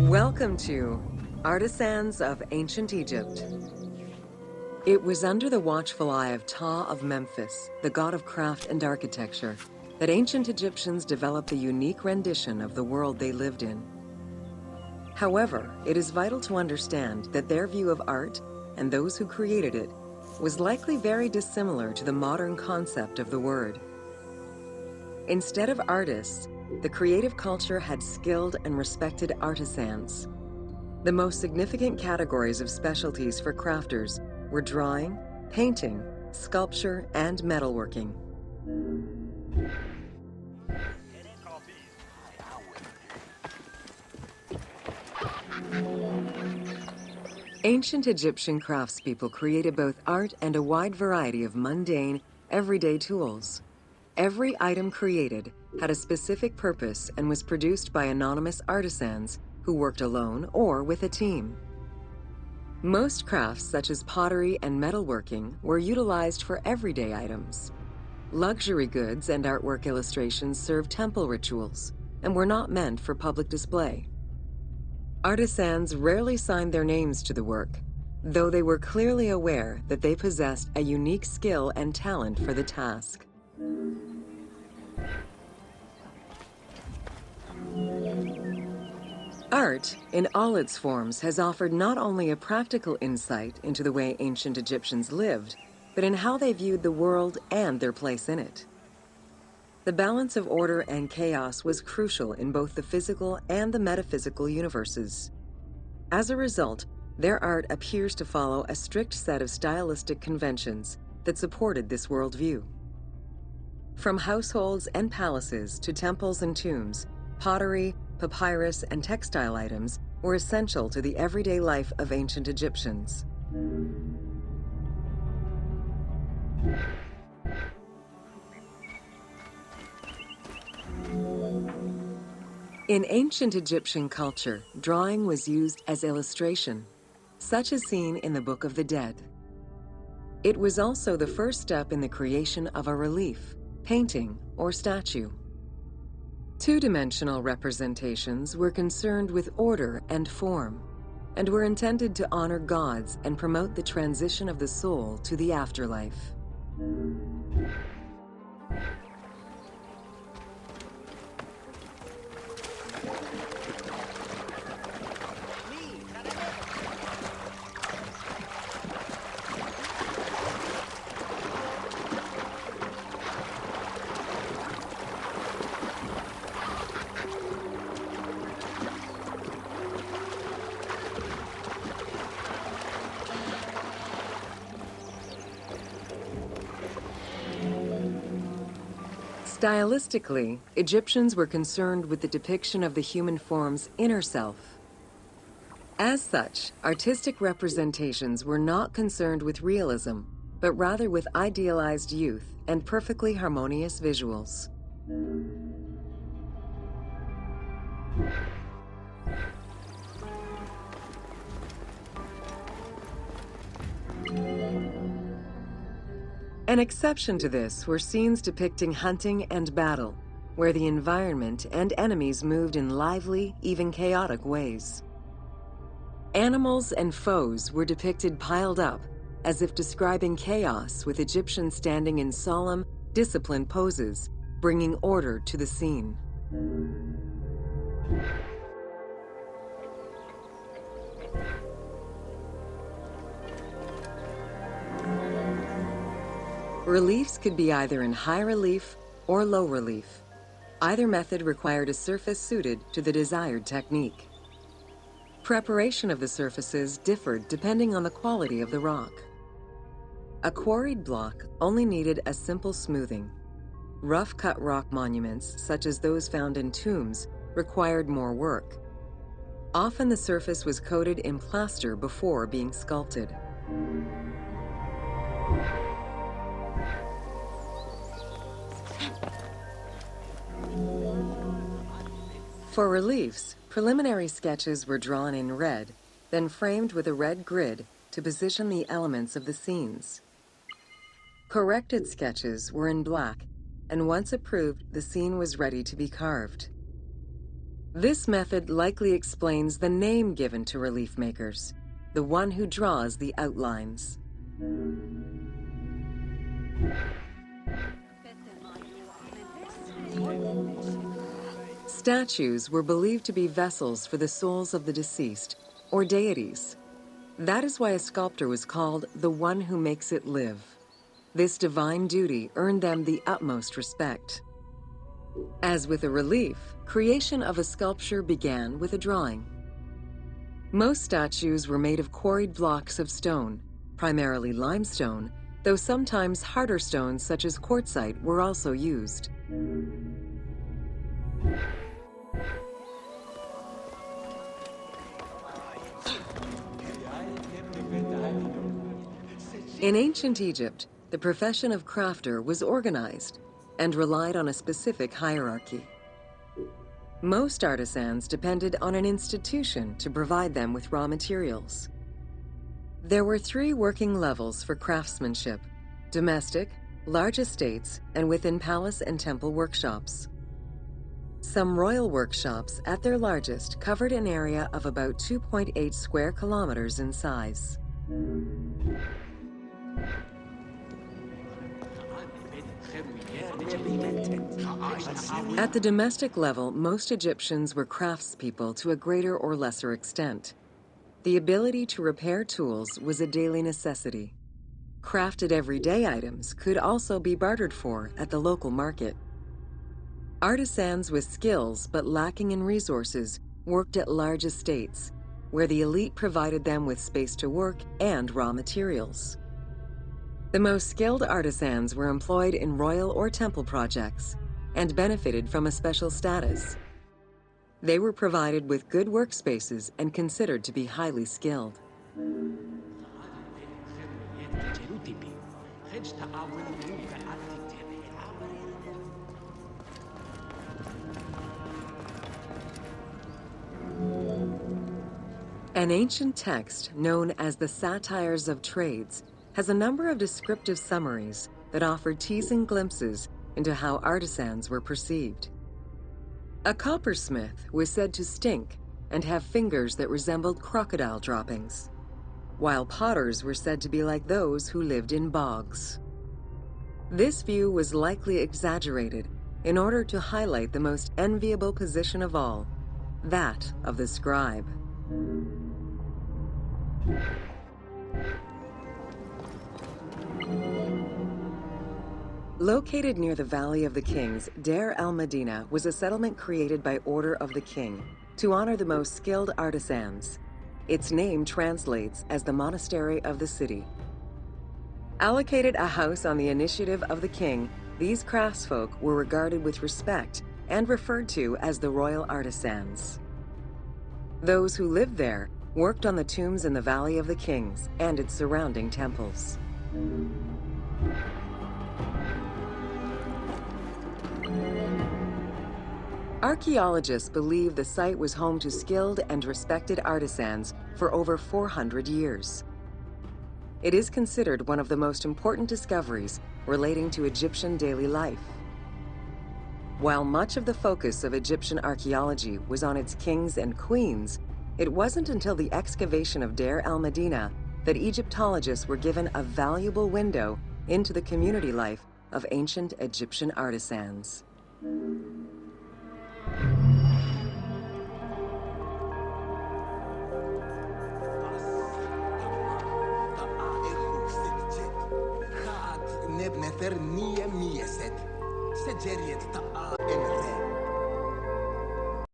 Welcome to Artisans of Ancient Egypt. It was under the watchful eye of Ptah of Memphis, the god of craft and architecture, that ancient Egyptians developed a unique rendition of the world they lived in. However, it is vital to understand that their view of art, and those who created it, was likely very dissimilar to the modern concept of the word. Instead of artists, the creative culture had skilled and respected artisans. The most significant categories of specialties for crafters were drawing, painting, sculpture, and metalworking. Ancient Egyptian craftspeople created both art and a wide variety of mundane, everyday tools. Every item created had a specific purpose and was produced by anonymous artisans who worked alone or with a team. Most crafts, such as pottery and metalworking, were utilized for everyday items. Luxury goods and artwork illustrations served temple rituals and were not meant for public display. Artisans rarely signed their names to the work, though they were clearly aware that they possessed a unique skill and talent for the task. Art, in all its forms, has offered not only a practical insight into the way ancient Egyptians lived, but in how they viewed the world and their place in it. The balance of order and chaos was crucial in both the physical and the metaphysical universes. As a result, their art appears to follow a strict set of stylistic conventions that supported this worldview. From households and palaces to temples and tombs, pottery, papyrus, and textile items were essential to the everyday life of ancient Egyptians. In ancient Egyptian culture, drawing was used as illustration, such as seen in the Book of the Dead. It was also the first step in the creation of a relief, painting, or statue. Two-dimensional representations were concerned with order and form, and were intended to honor gods and promote the transition of the soul to the afterlife. Stylistically, Egyptians were concerned with the depiction of the human form's inner self. As such, artistic representations were not concerned with realism, but rather with idealized youth and perfectly harmonious visuals. An exception to this were scenes depicting hunting and battle, where the environment and enemies moved in lively, even chaotic ways. Animals and foes were depicted piled up, as if describing chaos, with Egyptians standing in solemn, disciplined poses, bringing order to the scene. Reliefs could be either in high relief or low relief. Either method required a surface suited to the desired technique. Preparation of the surfaces differed depending on the quality of the rock. A quarried block only needed a simple smoothing. Rough-cut rock monuments, such as those found in tombs, required more work. Often the surface was coated in plaster before being sculpted. For reliefs, preliminary sketches were drawn in red, then framed with a red grid to position the elements of the scenes. Corrected sketches were in black, and once approved, the scene was ready to be carved. This method likely explains the name given to relief makers, the one who draws the outlines. Statues were believed to be vessels for the souls of the deceased, or deities. That is why a sculptor was called the one who makes it live. This divine duty earned them the utmost respect. As with a relief, creation of a sculpture began with a drawing. Most statues were made of quarried blocks of stone, primarily limestone, though sometimes harder stones such as quartzite were also used. In ancient Egypt, the profession of crafter was organized and relied on a specific hierarchy. Most artisans depended on an institution to provide them with raw materials. There were 3 working levels for craftsmanship: domestic, large estates, and within palace and temple workshops. Some royal workshops, at their largest, covered an area of about 2.8 square kilometers in size. At the domestic level, most Egyptians were craftspeople to a greater or lesser extent. The ability to repair tools was a daily necessity. Crafted everyday items could also be bartered for at the local market. Artisans with skills but lacking in resources worked at large estates, where the elite provided them with space to work and raw materials. The most skilled artisans were employed in royal or temple projects and benefited from a special status. They were provided with good workspaces and considered to be highly skilled. An ancient text known as the Satires of Trades has a number of descriptive summaries that offer teasing glimpses into how artisans were perceived. A coppersmith was said to stink and have fingers that resembled crocodile droppings, while potters were said to be like those who lived in bogs. This view was likely exaggerated in order to highlight the most enviable position of all, that of the scribe. Located near the Valley of the Kings, Deir el-Medina was a settlement created by order of the king to honor the most skilled artisans. Its name translates as the monastery of the city. Allocated a house on the initiative of the king, these craftsfolk were regarded with respect and referred to as the royal artisans. Those who lived there worked on the tombs in the Valley of the Kings and its surrounding temples. Archaeologists believe the site was home to skilled and respected artisans for over 400 years. It is considered one of the most important discoveries relating to Egyptian daily life. While much of the focus of Egyptian archaeology was on its kings and queens, it wasn't until the excavation of Deir el-Medina that Egyptologists were given a valuable window into the community life of ancient Egyptian artisans. نتر نية مية ست سجريت طاقة إمرأة